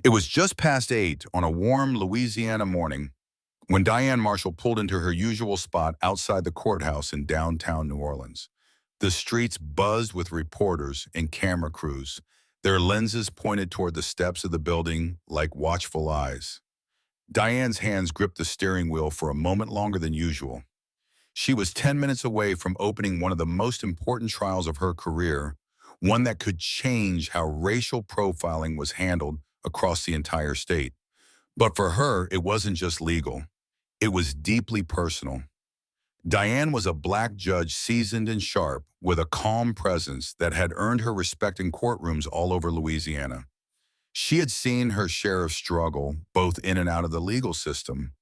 It was just past 8 on a warm Louisiana morning when Diane Marshall pulled into her usual spot outside the courthouse in downtown New Orleans. The streets buzzed with reporters and camera crews, their lenses pointed toward the steps of the building like watchful eyes. Diane's hands gripped the steering wheel for a moment longer than usual. She was 10 minutes away from opening one of the most important trials of her career, one that could change how racial profiling was handled across the entire state. But for her, it wasn't just legal. It was deeply personal. Diane was a black judge, seasoned and sharp, with a calm presence that had earned her respect in courtrooms all over Louisiana. She had seen her share of struggle, both in and out of the legal system,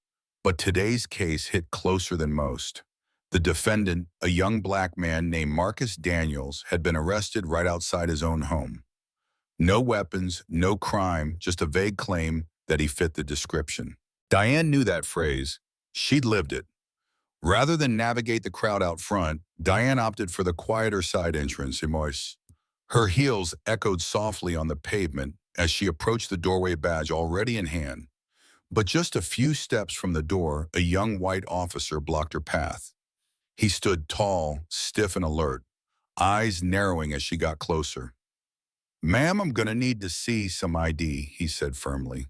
but today's case hit closer than most. The defendant, a young black man named Marcus Daniels, had been arrested right outside his own home. No weapons, no crime, just a vague claim that he fit the description. Diane knew that phrase. She'd lived it. Rather than navigate the crowd out front, Diane opted for the quieter side entrance. Her heels echoed softly on the pavement as she approached the doorway, badge already in hand. But just a few steps from the door, a young white officer blocked her path. He stood tall, stiff and alert, eyes narrowing as she got closer. "Ma'am, I'm going to need to see some ID," he said firmly.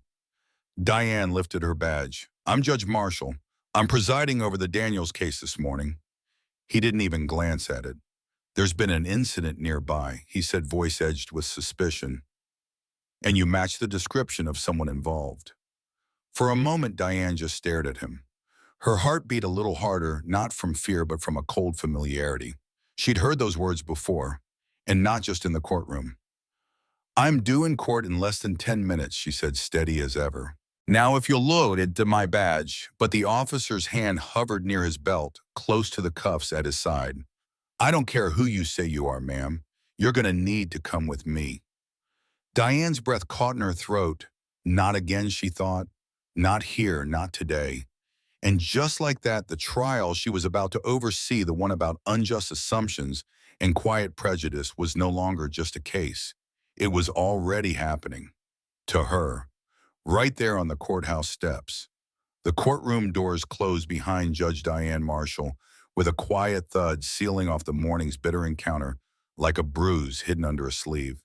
Diane lifted her badge. "I'm Judge Marshall. I'm presiding over the Daniels case this morning." He didn't even glance at it. "There's been an incident nearby," he said, voice edged with suspicion. "And you match the description of someone involved." For a moment, Diane just stared at him. Her heart beat a little harder, not from fear, but from a cold familiarity. She'd heard those words before, and not just in the courtroom. "I'm due in court in less than 10 minutes, she said, steady as ever. "Now, if you'll load it to my badge," but the officer's hand hovered near his belt, close to the cuffs at his side. "I don't care who you say you are, ma'am. You're going to need to come with me." Diane's breath caught in her throat. Not again, she thought. Not here, not today. And just like that, the trial she was about to oversee, the one about unjust assumptions and quiet prejudice, was no longer just a case. It was already happening. To her. Right there on the courthouse steps. The courtroom doors closed behind Judge Diane Marshall, with a quiet thud sealing off the morning's bitter encounter like a bruise hidden under a sleeve.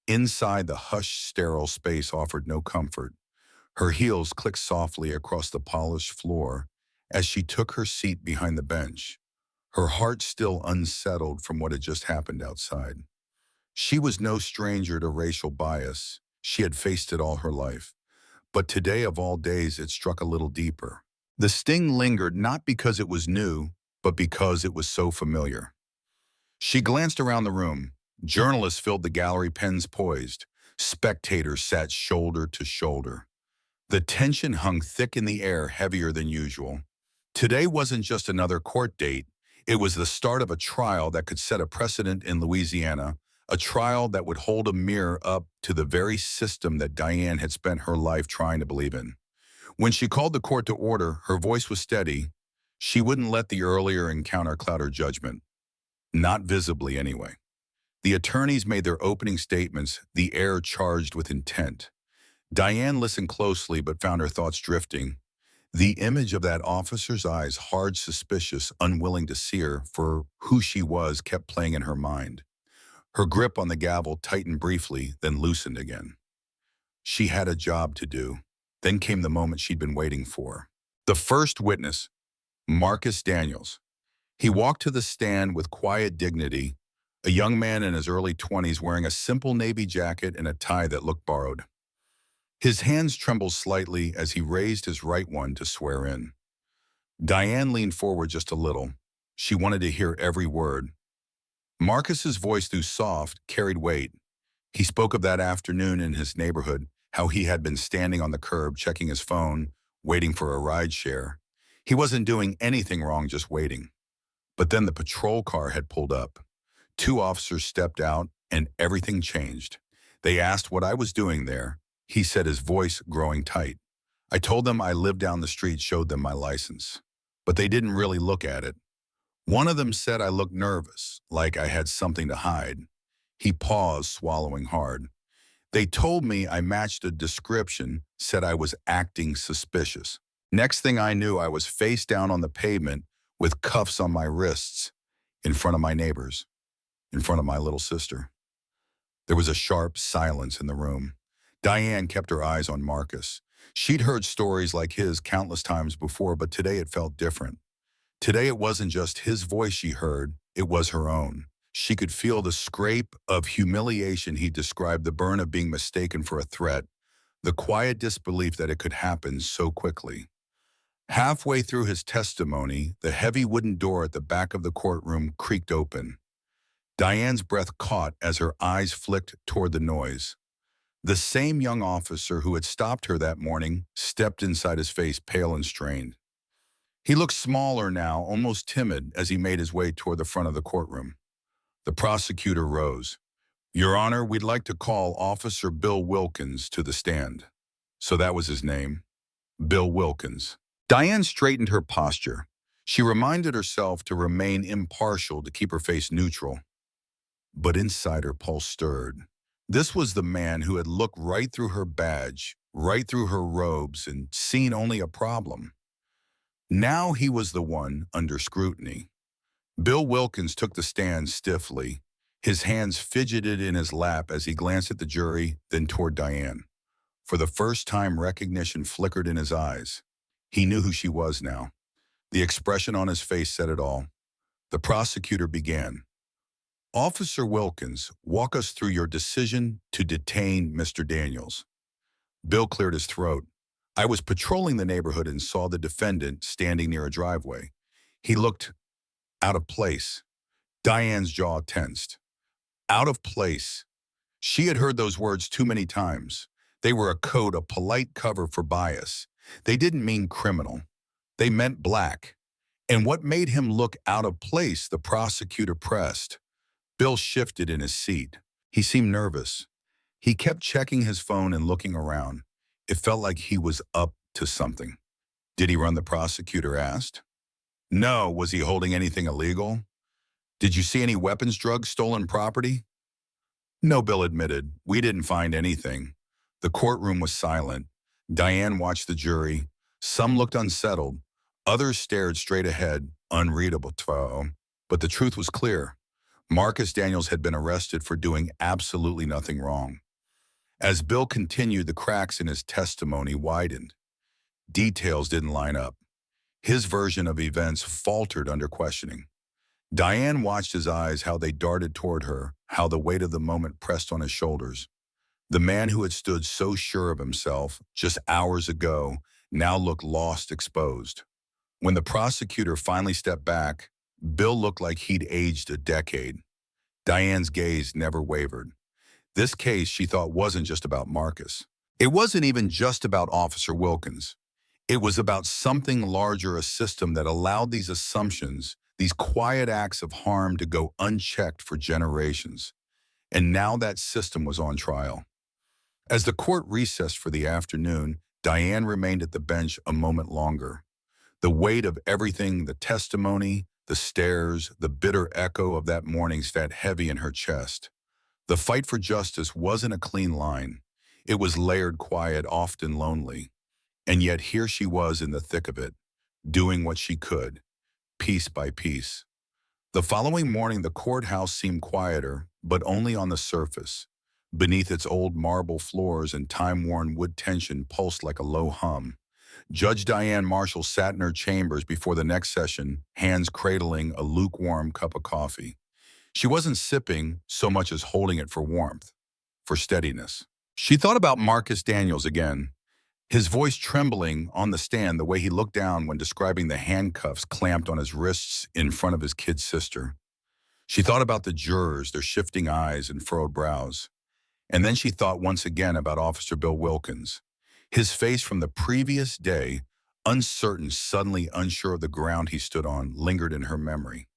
Inside, the hushed, sterile space offered no comfort. Her heels clicked softly across the polished floor as she took her seat behind the bench, her heart still unsettled from what had just happened outside. She was no stranger to racial bias. She had faced it all her life. But today, of all days, it struck a little deeper. The sting lingered not because it was new, but because it was so familiar. She glanced around the room. Journalists filled the gallery, pens poised. Spectators sat shoulder to shoulder. The tension hung thick in the air, heavier than usual. Today wasn't just another court date. It was the start of a trial that could set a precedent in Louisiana, a trial that would hold a mirror up to the very system that Diane had spent her life trying to believe in. When she called the court to order, her voice was steady. She wouldn't let the earlier encounter cloud her judgment. Not visibly, anyway. The attorneys made their opening statements, the air charged with intent. Diane listened closely but found her thoughts drifting. The image of that officer's eyes, hard, suspicious, unwilling to see her for who she was, kept playing in her mind. Her grip on the gavel tightened briefly, then loosened again. She had a job to do. Then came the moment she'd been waiting for. The first witness, Marcus Daniels. He walked to the stand with quiet dignity, a young man in his early 20s wearing a simple navy jacket and a tie that looked borrowed. His hands trembled slightly as he raised his right one to swear in. Diane leaned forward just a little. She wanted to hear every word. Marcus's voice, though soft, carried weight. He spoke of that afternoon in his neighborhood, how he had been standing on the curb, checking his phone, waiting for a ride share. He wasn't doing anything wrong, just waiting. But then the patrol car had pulled up. 2 officers stepped out, and everything changed. They asked what I was doing there. He said, his voice growing tight. I told them I lived down the street, showed them my license. But they didn't really look at it. One of them said I looked nervous, like I had something to hide. He paused, swallowing hard. They told me I matched a description, said I was acting suspicious. Next thing I knew, I was face down on the pavement with cuffs on my wrists, in front of my neighbors, in front of my little sister. There was a sharp silence in the room. Diane kept her eyes on Marcus. She'd heard stories like his countless times before, but today it felt different. Today it wasn't just his voice she heard, it was her own. She could feel the scrape of humiliation he described, the burn of being mistaken for a threat, the quiet disbelief that it could happen so quickly. Halfway through his testimony, the heavy wooden door at the back of the courtroom creaked open. Diane's breath caught as her eyes flicked toward the noise. The same young officer who had stopped her that morning stepped inside, his face pale and strained. He looked smaller now, almost timid, as he made his way toward the front of the courtroom. The prosecutor rose. "Your Honor, we'd like to call Officer Bill Wilkins to the stand." So that was his name, Bill Wilkins. Diane straightened her posture. She reminded herself to remain impartial, to keep her face neutral. But inside her pulse stirred. This was the man who had looked right through her badge, right through her robes, and seen only a problem. Now he was the one under scrutiny. Bill Wilkins took the stand stiffly. His hands fidgeted in his lap as he glanced at the jury, then toward Diane. For the first time, recognition flickered in his eyes. He knew who she was now. The expression on his face said it all. The prosecutor began. "Officer Wilkins, walk us through your decision to detain Mr. Daniels." Bill cleared his throat. "I was patrolling the neighborhood and saw the defendant standing near a driveway. He looked out of place." Diane's jaw tensed. Out of place. She had heard those words too many times. They were a code, a polite cover for bias. They didn't mean criminal. They meant black. And what made him look out of place? The prosecutor pressed. Bill shifted in his seat. He seemed nervous. He kept checking his phone and looking around. It felt like he was up to something. "Did he run?" the prosecutor asked. "No." "Was he holding anything illegal?" "Did you see any weapons, drugs, stolen property?" "No," Bill admitted. "We didn't find anything." The courtroom was silent. Diane watched the jury. Some looked unsettled. Others stared straight ahead, unreadable. But the truth was clear. Marcus Daniels had been arrested for doing absolutely nothing wrong. As Bill continued, the cracks in his testimony widened. Details didn't line up. His version of events faltered under questioning. Diane watched his eyes, how they darted toward her, how the weight of the moment pressed on his shoulders. The man who had stood so sure of himself just hours ago now looked lost, exposed. When the prosecutor finally stepped back, Bill looked like he'd aged a decade. Diane's gaze never wavered. This case, she thought, wasn't just about Marcus. It wasn't even just about Officer Wilkins. It was about something larger, a system that allowed these assumptions, these quiet acts of harm, to go unchecked for generations. And now that system was on trial. As the court recessed for the afternoon, Diane remained at the bench a moment longer. The weight of everything, the testimony, the stares, the bitter echo of that morning sat heavy in her chest. The fight for justice wasn't a clean line. It was layered, quiet, often lonely. And yet here she was in the thick of it, doing what she could, piece by piece. The following morning, the courthouse seemed quieter, but only on the surface. Beneath its old marble floors and time-worn wood, tension pulsed like a low hum. Judge Diane Marshall sat in her chambers before the next session, hands cradling a lukewarm cup of coffee. She wasn't sipping so much as holding it for warmth, for steadiness. She thought about Marcus Daniels again, his voice trembling on the stand, the way he looked down when describing the handcuffs clamped on his wrists in front of his kid sister. She thought about the jurors, their shifting eyes and furrowed brows. And then she thought once again about Officer Bill Wilkins. His face from the previous day, uncertain, suddenly unsure of the ground he stood on, lingered in her memory.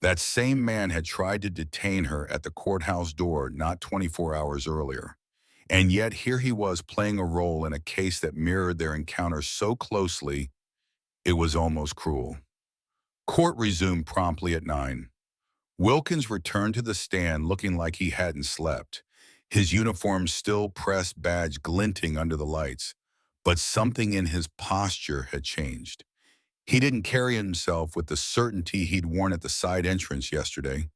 That same man had tried to detain her at the courthouse door not 24 hours earlier. And yet here he was playing a role in a case that mirrored their encounter so closely, it was almost cruel. Court resumed promptly at 9. Wilkins returned to the stand looking like he hadn't slept. his uniform still pressed badge glinting under the lights, but something in his posture had changed. He didn't carry himself with the certainty he'd worn at the side entrance yesterday.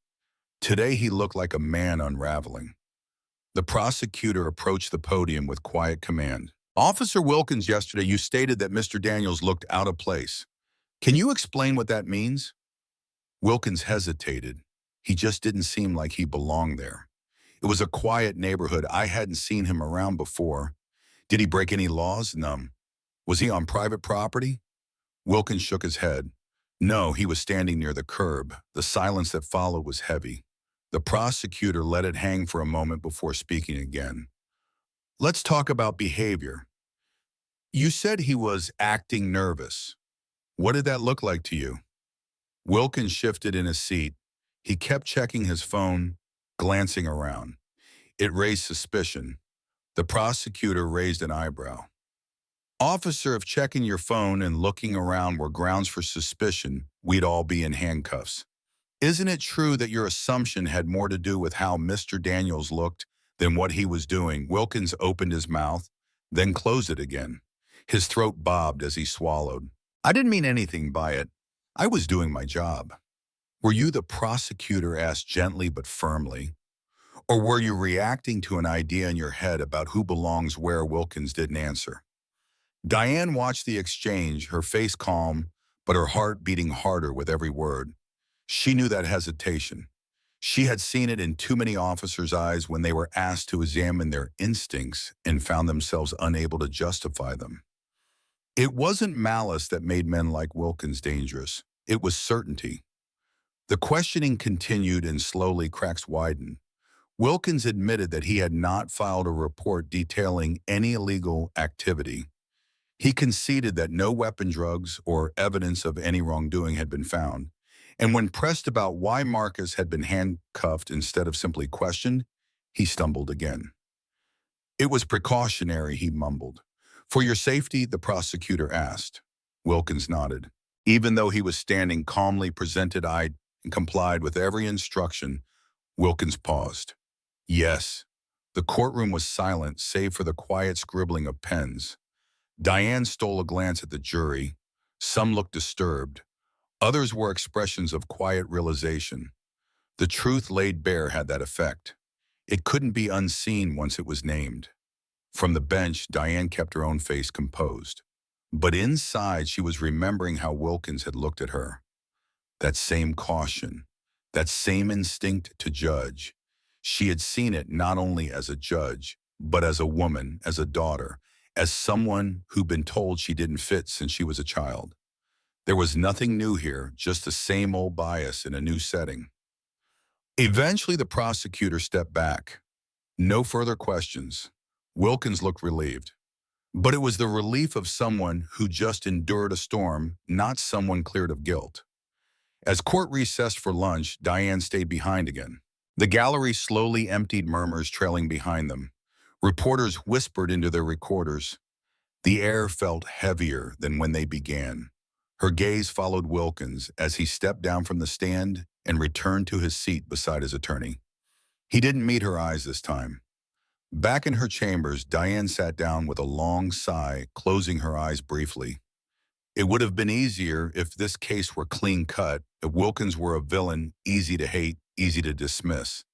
Today he looked like a man unraveling. The prosecutor approached the podium with quiet command. Officer Wilkins, yesterday you stated that Mr. Daniels looked out of place. Can you explain what that means? Wilkins hesitated. He just didn't seem like he belonged there. It was a quiet neighborhood. I hadn't seen him around before. Did he break any laws? None. Was he on private property? Wilkins shook his head. No, he was standing near the curb. The silence that followed was heavy. The prosecutor let it hang for a moment before speaking again. Let's talk about behavior. You said he was acting nervous. What did that look like to you? Wilkins shifted in his seat. He kept checking his phone, glancing around. It raised suspicion. The prosecutor raised an eyebrow. Officer, if checking your phone and looking around were grounds for suspicion, we'd all be in handcuffs. Isn't it true that your assumption had more to do with how Mr. Daniels looked than what he was doing? Wilkins opened his mouth, then closed it again. His throat bobbed as he swallowed. I didn't mean anything by it. I was doing my job. Were you, the prosecutor asked gently but firmly? Or were you reacting to an idea in your head about who belongs where? Wilkins didn't answer. Diane watched the exchange, her face calm, but her heart beating harder with every word. She knew that hesitation. She had seen it in too many officers' eyes when they were asked to examine their instincts and found themselves unable to justify them. It wasn't malice that made men like Wilkins dangerous. It was certainty. The questioning continued and slowly cracks widened. Wilkins admitted that he had not filed a report detailing any illegal activity. He conceded that no weapon, drugs, or evidence of any wrongdoing had been found. And when pressed about why Marcus had been handcuffed instead of simply questioned, he stumbled again. It was precautionary, he mumbled. For your safety, the prosecutor asked. Wilkins nodded. Even though he was standing calmly, presented-eyed, and complied with every instruction, Wilkins paused. Yes. The courtroom was silent, save for the quiet scribbling of pens. Diane stole a glance at the jury. Some looked disturbed. Others were expressions of quiet realization. The truth laid bare had that effect. It couldn't be unseen once it was named. From the bench, Diane kept her own face composed. But inside, she was remembering how Wilkins had looked at her. That same caution, that same instinct to judge. She had seen it not only as a judge, but as a woman, as a daughter, as someone who'd been told she didn't fit since she was a child. There was nothing new here, just the same old bias in a new setting. Eventually, the prosecutor stepped back. No further questions. Wilkins looked relieved. But it was the relief of someone who just endured a storm, not someone cleared of guilt. As court recessed for lunch, Diane stayed behind again. The gallery slowly emptied, murmurs trailing behind them. Reporters whispered into their recorders. The air felt heavier than when they began. Her gaze followed Wilkins as he stepped down from the stand and returned to his seat beside his attorney. He didn't meet her eyes this time. Back in her chambers, Diane sat down with a long sigh, closing her eyes briefly. It would have been easier if this case were clean-cut, if Wilkins were a villain, easy to hate, easy to dismiss.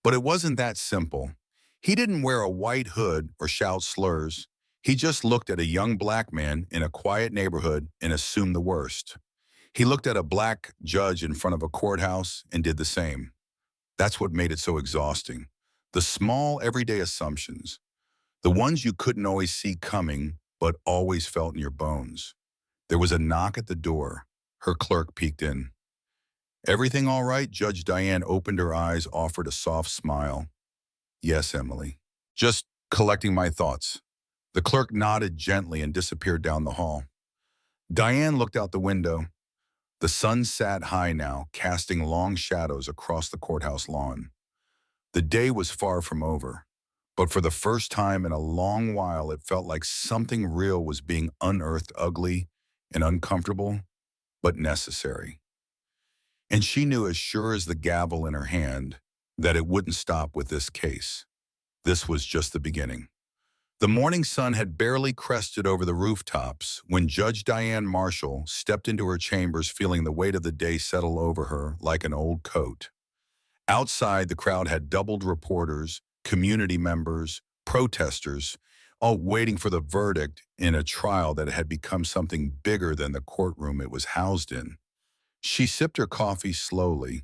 But it wasn't that simple. He didn't wear a white hood or shout slurs. He just looked at a young black man in a quiet neighborhood and assumed the worst. He looked at a black judge in front of a courthouse and did the same. That's what made it so exhausting. The small, everyday assumptions. The ones you couldn't always see coming, but always felt in your bones. There was a knock at the door. Her clerk peeked in. Everything all right? Judge Diane opened her eyes, offered a soft smile. Yes, Emily. Just collecting my thoughts. The clerk nodded gently and disappeared down the hall. Diane looked out the window. The sun sat high now, casting long shadows across the courthouse lawn. The day was far from over, but for the first time in a long while, it felt like something real was being unearthed, ugly and uncomfortable, but necessary. And she knew as sure as the gavel in her hand that it wouldn't stop with this case. This was just the beginning. The morning sun had barely crested over the rooftops when Judge Diane Marshall stepped into her chambers feeling the weight of the day settle over her like an old coat. Outside, the crowd had doubled reporters, community members, protesters, all waiting for the verdict in a trial that had become something bigger than the courtroom it was housed in. She sipped her coffee slowly,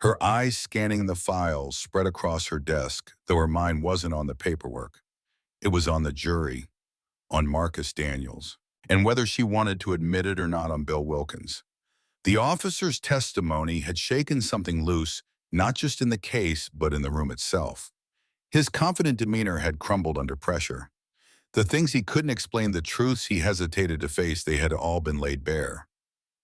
her eyes scanning the files spread across her desk, though her mind wasn't on the paperwork. It was on the jury, on Marcus Daniels, and whether she wanted to admit it or not on Bill Wilkins. The officer's testimony had shaken something loose, not just in the case, but in the room itself. His confident demeanor had crumbled under pressure. The things he couldn't explain, the truths he hesitated to face, they had all been laid bare.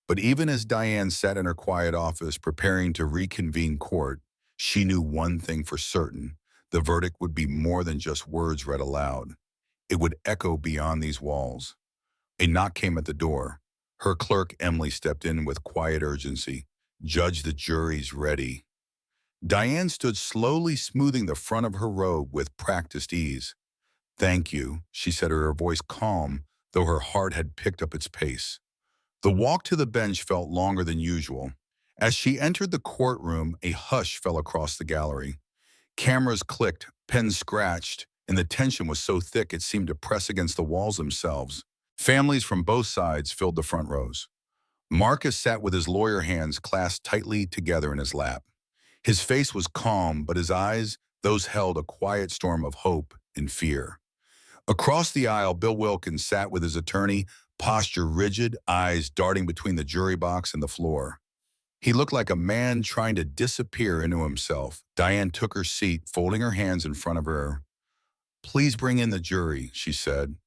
But even as Diane sat in her quiet office preparing to reconvene court, she knew one thing for certain. The verdict would be more than just words read aloud. It would echo beyond these walls. A knock came at the door. Her clerk, Emily, stepped in with quiet urgency. "Judge, the jury's ready." Diane stood slowly smoothing the front of her robe with practiced ease. "Thank you," she said, her voice calm, though her heart had picked up its pace. The walk to the bench felt longer than usual. As she entered the courtroom, a hush fell across the gallery. Cameras clicked, pens scratched, and the tension was so thick it seemed to press against the walls themselves. Families from both sides filled the front rows. Marcus sat with his lawyer hands clasped tightly together in his lap. His face was calm, but his eyes, those held a quiet storm of hope and fear. Across the aisle, Bill Wilkins sat with his attorney, posture rigid, eyes darting between the jury box and the floor. He looked like a man trying to disappear into himself. Diane took her seat, folding her hands in front of her. "Please bring in the jury," she said.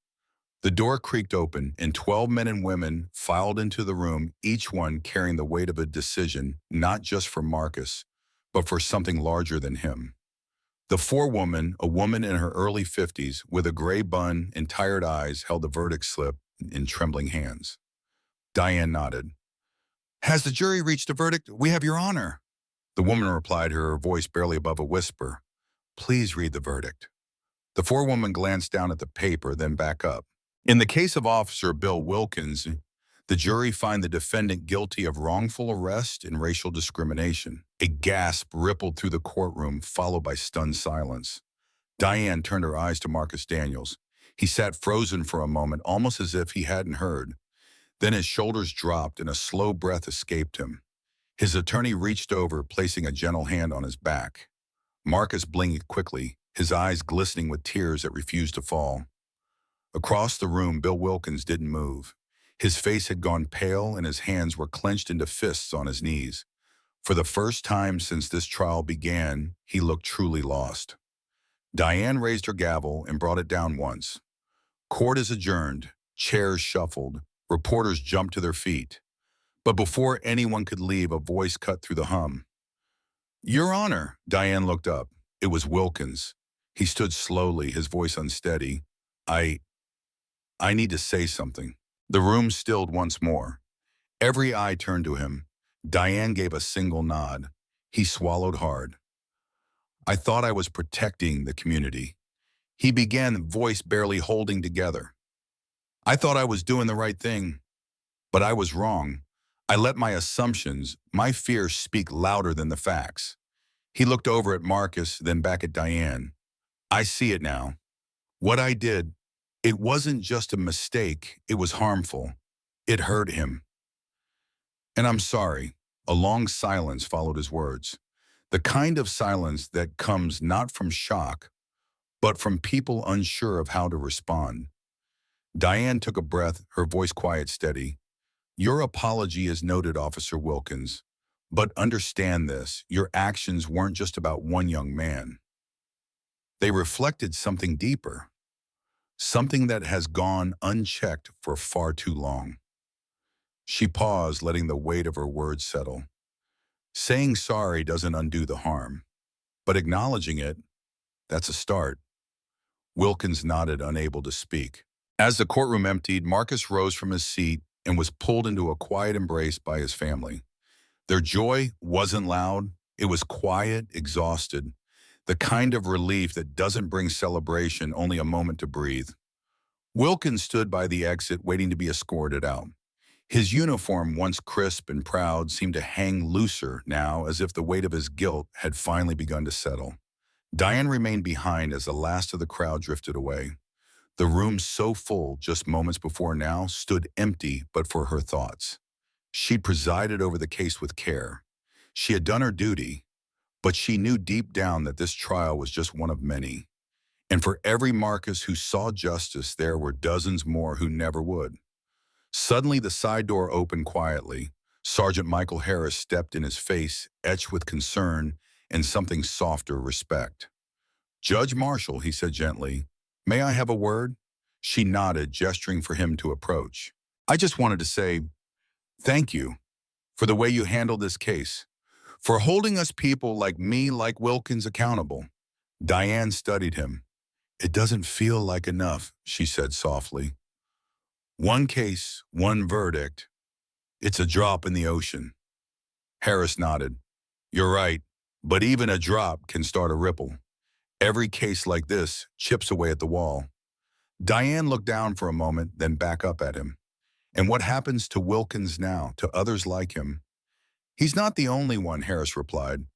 The door creaked open, and 12 men and women filed into the room, each one carrying the weight of a decision, not just for Marcus, but for something larger than him. The forewoman, a woman in her early 50s, with a gray bun and tired eyes, held the verdict slip in trembling hands. Diane nodded. "Has the jury reached a verdict? We have your honor." The woman replied, her voice barely above a whisper. "Please read the verdict." The forewoman glanced down at the paper, then back up. In the case of Officer Bill Wilkins, the jury find the defendant guilty of wrongful arrest and racial discrimination. A gasp rippled through the courtroom, followed by stunned silence. Diane turned her eyes to Marcus Daniels. He sat frozen for a moment, almost as if he hadn't heard. Then his shoulders dropped and a slow breath escaped him. His attorney reached over, placing a gentle hand on his back. Marcus blinked quickly, his eyes glistening with tears that refused to fall. Across the room, Bill Wilkins didn't move. His face had gone pale and his hands were clenched into fists on his knees. For the first time since this trial began, he looked truly lost. Diane raised her gavel and brought it down once. Court is adjourned, chairs shuffled, reporters jumped to their feet. But before anyone could leave, a voice cut through the hum. "Your Honor." Diane looked up. It was Wilkins. He stood slowly, his voice unsteady. I need to say something." The room stilled once more. Every eye turned to him. Diane gave a single nod. He swallowed hard. "I thought I was protecting the community." He began, voice barely holding together. "I thought I was doing the right thing, but I was wrong. I let my assumptions, my fears speak louder than the facts." He looked over at Marcus, then back at Diane. "I see it now. What I did, it wasn't just a mistake, it was harmful. It hurt him. And I'm sorry." A long silence followed his words. The kind of silence that comes not from shock, but from people unsure of how to respond. Diane took a breath, her voice quiet, steady. "Your apology is noted, Officer Wilkins. But understand this, your actions weren't just about one young man. They reflected something deeper. Something that has gone unchecked for far too long." She paused, letting the weight of her words settle. Saying sorry doesn't undo the harm, but acknowledging it, that's a start. Wilkins nodded, unable to speak. As the courtroom emptied, Marcus rose from his seat and was pulled into a quiet embrace by his family. Their joy wasn't loud, it was quiet, exhausted. the kind of relief that doesn't bring celebration, only a moment to breathe. Wilkins stood by the exit waiting to be escorted out. His uniform, once crisp and proud, seemed to hang looser now, as if the weight of his guilt had finally begun to settle. Diane remained behind as the last of the crowd drifted away. The room, so full just moments before now, stood empty but for her thoughts. She'd presided over the case with care. She had done her duty, but she knew deep down that this trial was just one of many. And for every Marcus who saw justice, there were dozens more who never would. Suddenly, the side door opened quietly. Sergeant Michael Harris stepped in, his face etched with concern and something softer, respect. "Judge Marshall," he said gently, "may I have a word?" She nodded, gesturing for him to approach. "I just wanted to say thank you for the way you handled this case, for holding us people like me, like Wilkins, accountable." Diane studied him. "It doesn't feel like enough," she said softly. "One case, one verdict. It's a drop in the ocean." Harris nodded. "You're right, but even a drop can start a ripple. Every case like this chips away at the wall." Diane looked down for a moment, then back up at him. "And what happens to Wilkins now, to others like him?" "He's not the only one," Harris replied.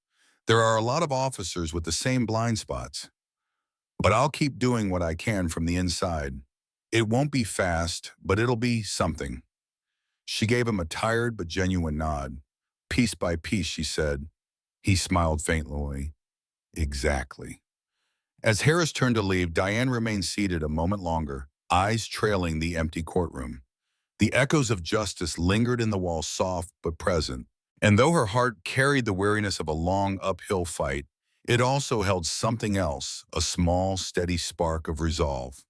"There are a lot of officers with the same blind spots. But I'll keep doing what I can from the inside. It won't be fast, but it'll be something." She gave him a tired but genuine nod. "Piece by piece," she said. He smiled faintly. "Exactly." As Harris turned to leave, Diane remained seated a moment longer, eyes trailing the empty courtroom. The echoes of justice lingered in the walls, soft but present. And though her heart carried the weariness of a long uphill fight, it also held something else, a small, steady spark of resolve.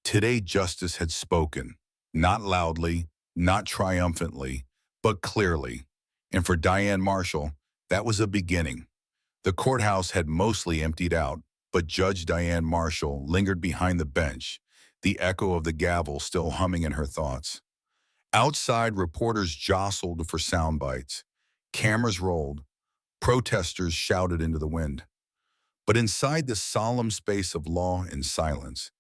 Today justice had spoken, not loudly, not triumphantly, but clearly. And for Diane Marshall, that was a beginning. The courthouse had mostly emptied out, but Judge Diane Marshall lingered behind the bench, the echo of the gavel still humming in her thoughts. Outside, reporters jostled for sound bites. Cameras rolled. Protesters shouted into the wind. But inside this solemn space of law and silence,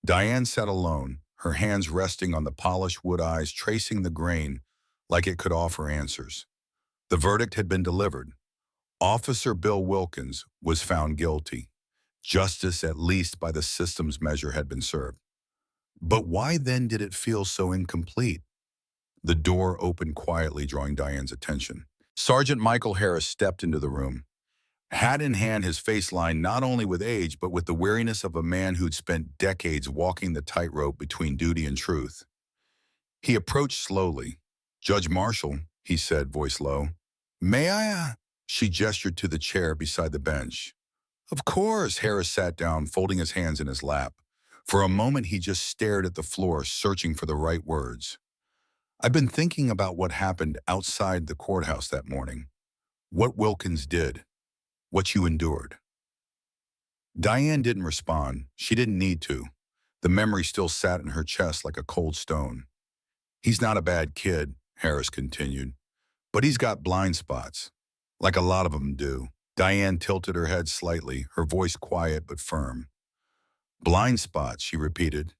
Diane sat alone, her hands resting on the polished wood eyes, tracing the grain like it could offer answers. The verdict had been delivered. Officer Bill Wilkins was found guilty. Justice, at least by the system's measure, had been served. But why then did it feel so incomplete? The door opened quietly, drawing Diane's attention. Sergeant Michael Harris stepped into the room. Hat in hand, his face lined not only with age, but with the weariness of a man who'd spent decades walking the tightrope between duty and truth. He approached slowly. "Judge Marshall," he said, voice low. "May I?" She gestured to the chair beside the bench. "Of course." Harris sat down, folding his hands in his lap. For a moment, he just stared at the floor, searching for the right words. "I've been thinking about what happened outside the courthouse that morning. What Wilkins did. What you endured." Diane didn't respond. She didn't need to. The memory still sat in her chest like a cold stone. "He's not a bad kid," Harris continued, "but he's got blind spots, like a lot of them do." Diane tilted her head slightly, her voice quiet but firm. "Blind spots," she repeated.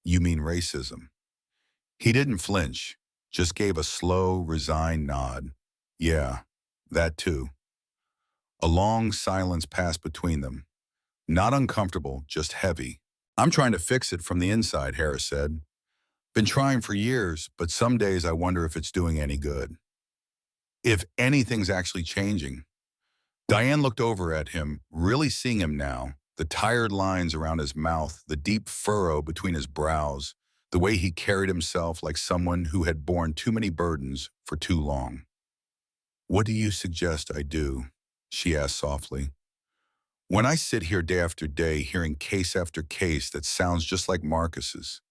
"You mean racism?" He didn't flinch, just gave a slow, resigned nod. "Yeah, that too." A long silence passed between them. Not uncomfortable, just heavy. "I'm trying to fix it from the inside," Harris said. "Been trying for years, but some days I wonder if it's doing any good. If anything's actually changing." Diane looked over at him, really seeing him now, the tired lines around his mouth, the deep furrow between his brows, the way he carried himself like someone who had borne too many burdens for too long. "What do you suggest I do?" she asked softly. "When I sit here day after day, hearing case after case that sounds just like Marcus's,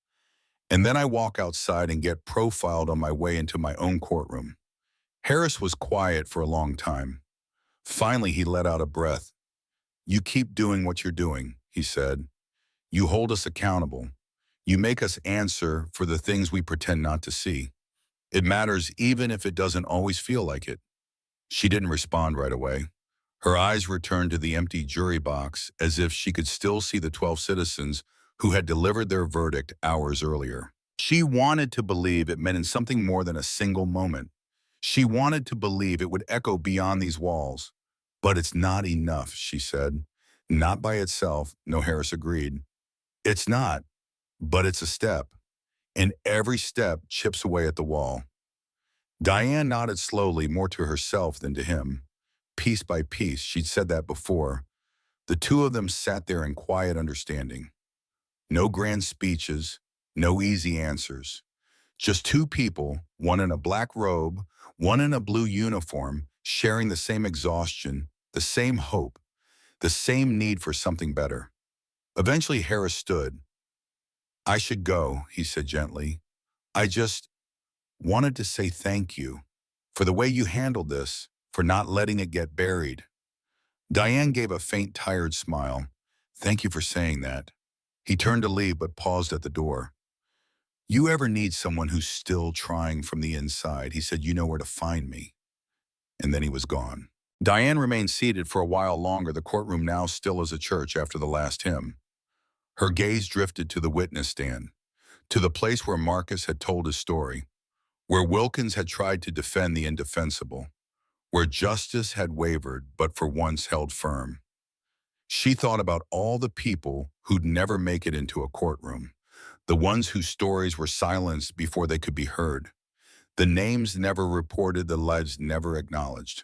and then I walk outside and get profiled on my way into my own courtroom." Harris was quiet for a long time. Finally, he let out a breath. "You keep doing what you're doing," he said. "You hold us accountable. You make us answer for the things we pretend not to see. It matters even if it doesn't always feel like it." She didn't respond right away. Her eyes returned to the empty jury box as if she could still see the 12 citizens who had delivered their verdict hours earlier. She wanted to believe it meant in something more than a single moment. She wanted to believe it would echo beyond these walls. But it's not enough, she said. Not by itself, no, Harris agreed. It's not, but it's a step. And every step chips away at the wall. Diane nodded slowly, more to herself than to him. Piece by piece, she'd said that before. The two of them sat there in quiet understanding. No grand speeches, no easy answers. Just two people, one in a black robe, one in a blue uniform, sharing the same exhaustion, the same hope, the same need for something better. Eventually, Harris stood. I should go, he said gently. I just wanted to say thank you for the way you handled this, for not letting it get buried. Diane gave a faint, tired smile. Thank you for saying that. He turned to leave but paused at the door. You ever need someone who's still trying from the inside, he said, you know where to find me. And then he was gone. Diane remained seated for a while longer, the courtroom now still as a church after the last hymn. Her gaze drifted to the witness stand, to the place where Marcus had told his story, where Wilkins had tried to defend the indefensible, where justice had wavered but for once held firm. She thought about all the people who'd never make it into a courtroom, the ones whose stories were silenced before they could be heard, the names never reported, the lives never acknowledged.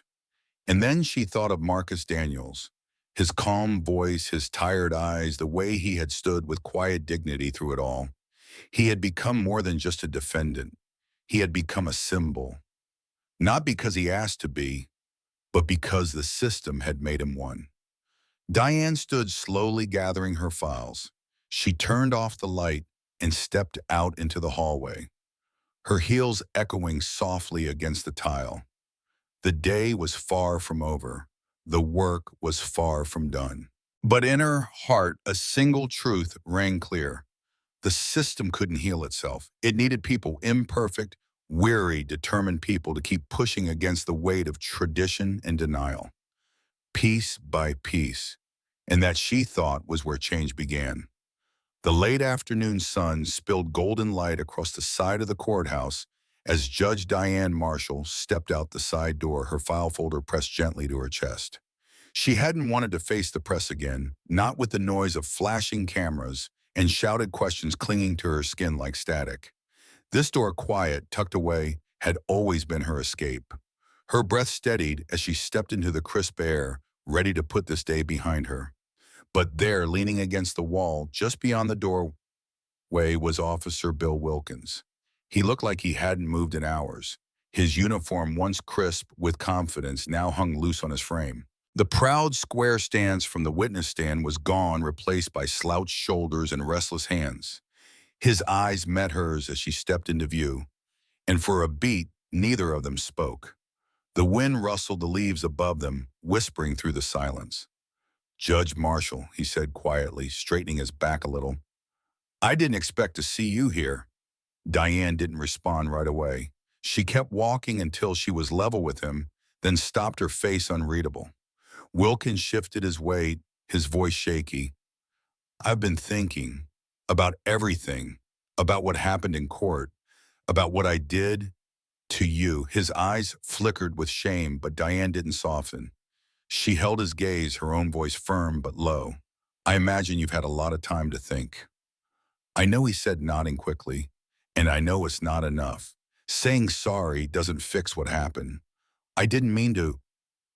And then she thought of Marcus Daniels, his calm voice, his tired eyes, the way he had stood with quiet dignity through it all. He had become more than just a defendant. He had become a symbol, not because he asked to be, but because the system had made him one. Diane stood slowly gathering her files. She turned off the light and stepped out into the hallway, her heels echoing softly against the tile. The day was far from over. The work was far from done. But in her heart, a single truth rang clear. The system couldn't heal itself. It needed people, imperfect, weary, determined people to keep pushing against the weight of tradition and denial, piece by piece. And that, she thought, was where change began. The late afternoon sun spilled golden light across the side of the courthouse as Judge Diane Marshall stepped out the side door, her file folder pressed gently to her chest. She hadn't wanted to face the press again, not with the noise of flashing cameras and shouted questions clinging to her skin like static. This door, quiet, tucked away, had always been her escape. Her breath steadied as she stepped into the crisp air, ready to put this day behind her. But there, leaning against the wall, just beyond the doorway, was Officer Bill Wilkins. He looked like he hadn't moved in hours. His uniform, once crisp with confidence, now hung loose on his frame. The proud square stance from the witness stand was gone, replaced by slouched shoulders and restless hands. His eyes met hers as she stepped into view, and for a beat, neither of them spoke. The wind rustled the leaves above them, whispering through the silence. Judge Marshall, he said quietly, straightening his back a little. I didn't expect to see you here. Diane didn't respond right away. She kept walking until she was level with him, then stopped, her face unreadable. Wilkins shifted his weight, his voice shaky. I've been thinking about everything, about what happened in court, about what I did to you. His eyes flickered with shame, but Diane didn't soften. She held his gaze, her own voice firm but low. I imagine you've had a lot of time to think. I know, he said, nodding quickly, and I know it's not enough. Saying sorry doesn't fix what happened. I didn't mean to.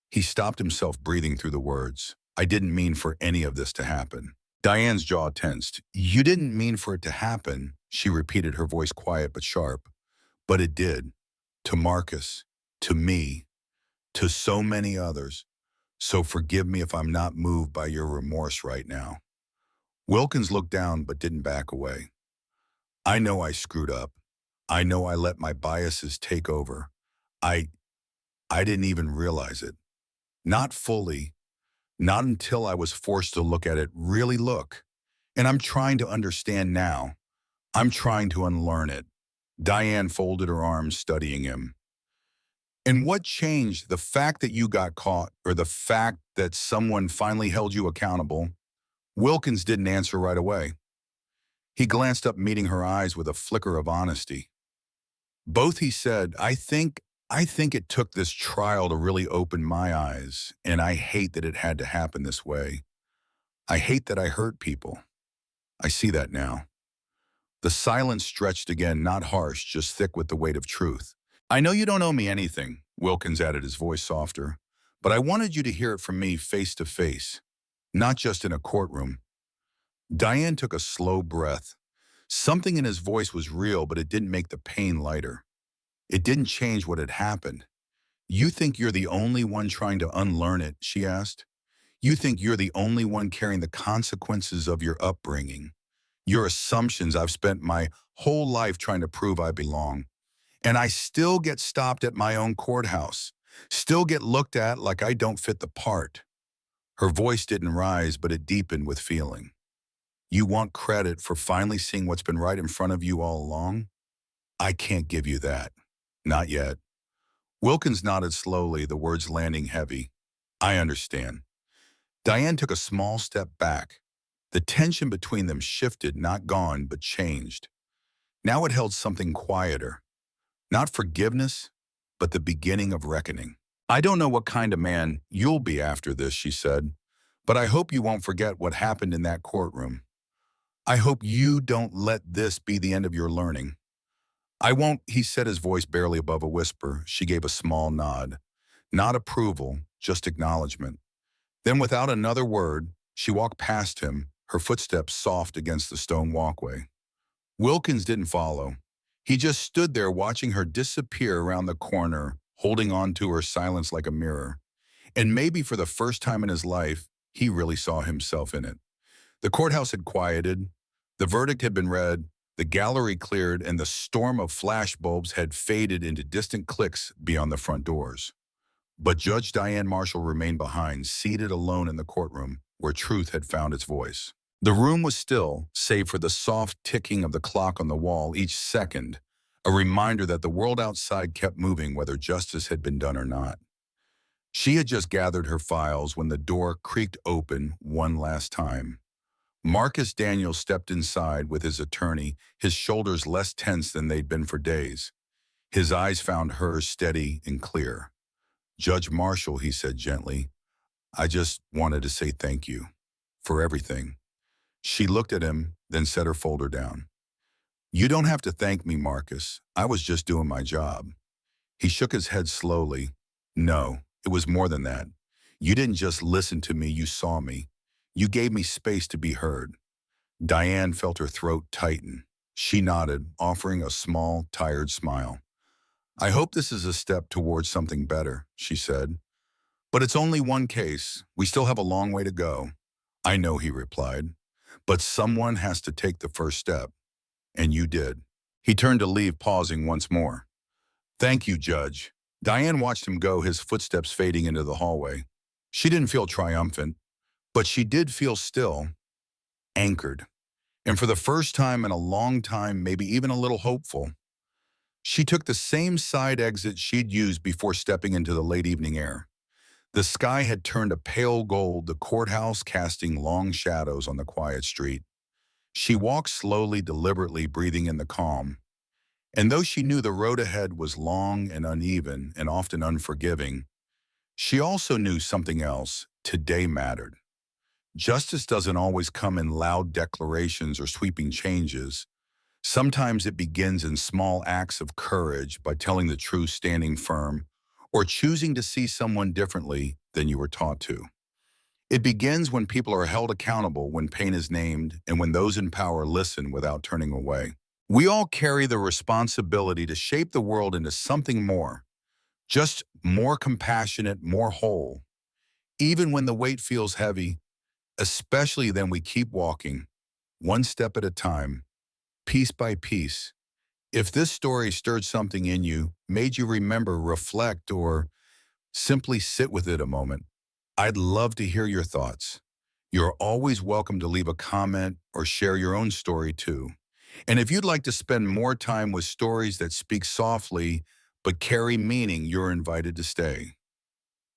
He stopped himself, breathing through the words. I didn't mean for any of this to happen. Diane's jaw tensed. You didn't mean for it to happen, she repeated, her voice quiet but sharp. But it did. To Marcus, to me, to so many others. So forgive me if I'm not moved by your remorse right now. Wilkins looked down but didn't back away. I know I screwed up. I know I let my biases take over. I didn't even realize it. Not fully. Not until I was forced to look at it, really look. And I'm trying to understand now. I'm trying to unlearn it. Diane folded her arms, studying him. And what changed? The fact that you got caught or the fact that someone finally held you accountable? Wilkins didn't answer right away. He glanced up, meeting her eyes with a flicker of honesty. Both, he said, I think it took this trial to really open my eyes, and I hate that it had to happen this way. I hate that I hurt people. I see that now. The silence stretched again, not harsh, just thick with the weight of truth. I know you don't owe me anything, Wilkins added, his voice softer, but I wanted you to hear it from me face to face, not just in a courtroom. Diane took a slow breath. Something in his voice was real, but it didn't make the pain lighter. It didn't change what had happened. You think you're the only one trying to unlearn it, she asked. You think you're the only one carrying the consequences of your upbringing. Your assumptions I've spent my whole life trying to prove I belong. And I still get stopped at my own courthouse. Still get looked at like I don't fit the part. Her voice didn't rise, but it deepened with feeling. You want credit for finally seeing what's been right in front of you all along? I can't give you that. Not yet. Wilkins nodded slowly, the words landing heavy. I understand. Diane took a small step back. The tension between them shifted, not gone, but changed. Now it held something quieter. Not forgiveness, but the beginning of reckoning. I don't know what kind of man you'll be after this, she said, but I hope you won't forget what happened in that courtroom. I hope you don't let this be the end of your learning. I won't, he said, his voice barely above a whisper. She gave a small nod. Not approval, just acknowledgement. Then without another word, she walked past him, her footsteps soft against the stone walkway. Wilkins didn't follow. He just stood there watching her disappear around the corner, holding on to her silence like a mirror. And maybe for the first time in his life, he really saw himself in it. The courthouse had quieted, the verdict had been read, the gallery cleared, and the storm of flashbulbs had faded into distant clicks beyond the front doors. But Judge Diane Marshall remained behind, seated alone in the courtroom, where truth had found its voice. The room was still, save for the soft ticking of the clock on the wall each second, a reminder that the world outside kept moving whether justice had been done or not. She had just gathered her files when the door creaked open one last time. Marcus Daniels stepped inside with his attorney, his shoulders less tense than they'd been for days. His eyes found hers steady and clear. Judge Marshall, he said gently, I just wanted to say thank you for everything. She looked at him, then set her folder down. You don't have to thank me, Marcus. I was just doing my job. He shook his head slowly. No, it was more than that. You didn't just listen to me, you saw me. You gave me space to be heard. Diane felt her throat tighten. She nodded, offering a small, tired smile. I hope this is a step towards something better, she said. But it's only one case. We still have a long way to go. I know, he replied. But someone has to take the first step. And you did. He turned to leave, pausing once more. Thank you, Judge. Diane watched him go, his footsteps fading into the hallway. She didn't feel triumphant, but she did feel still, anchored. And for the first time in a long time, maybe even a little hopeful, she took the same side exit she'd used before stepping into the late evening air. The sky had turned a pale gold, the courthouse casting long shadows on the quiet street. She walked slowly, deliberately, breathing in the calm. And though she knew the road ahead was long and uneven and often unforgiving, she also knew something else. Today mattered. Justice doesn't always come in loud declarations or sweeping changes. Sometimes it begins in small acts of courage, by telling the truth, standing firm, or choosing to see someone differently than you were taught to. It begins when people are held accountable, when pain is named, and when those in power listen without turning away. We all carry the responsibility to shape the world into something more, just more compassionate, more whole. Even when the weight feels heavy, especially then, we keep walking, one step at a time, piece by piece. If this story stirred something in you, made you remember, reflect, or simply sit with it a moment, I'd love to hear your thoughts. You're always welcome to leave a comment or share your own story too. And if you'd like to spend more time with stories that speak softly but carry meaning you're invited to stay.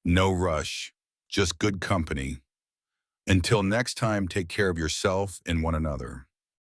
No rush, just good company. Until next time, take care of yourself and one another.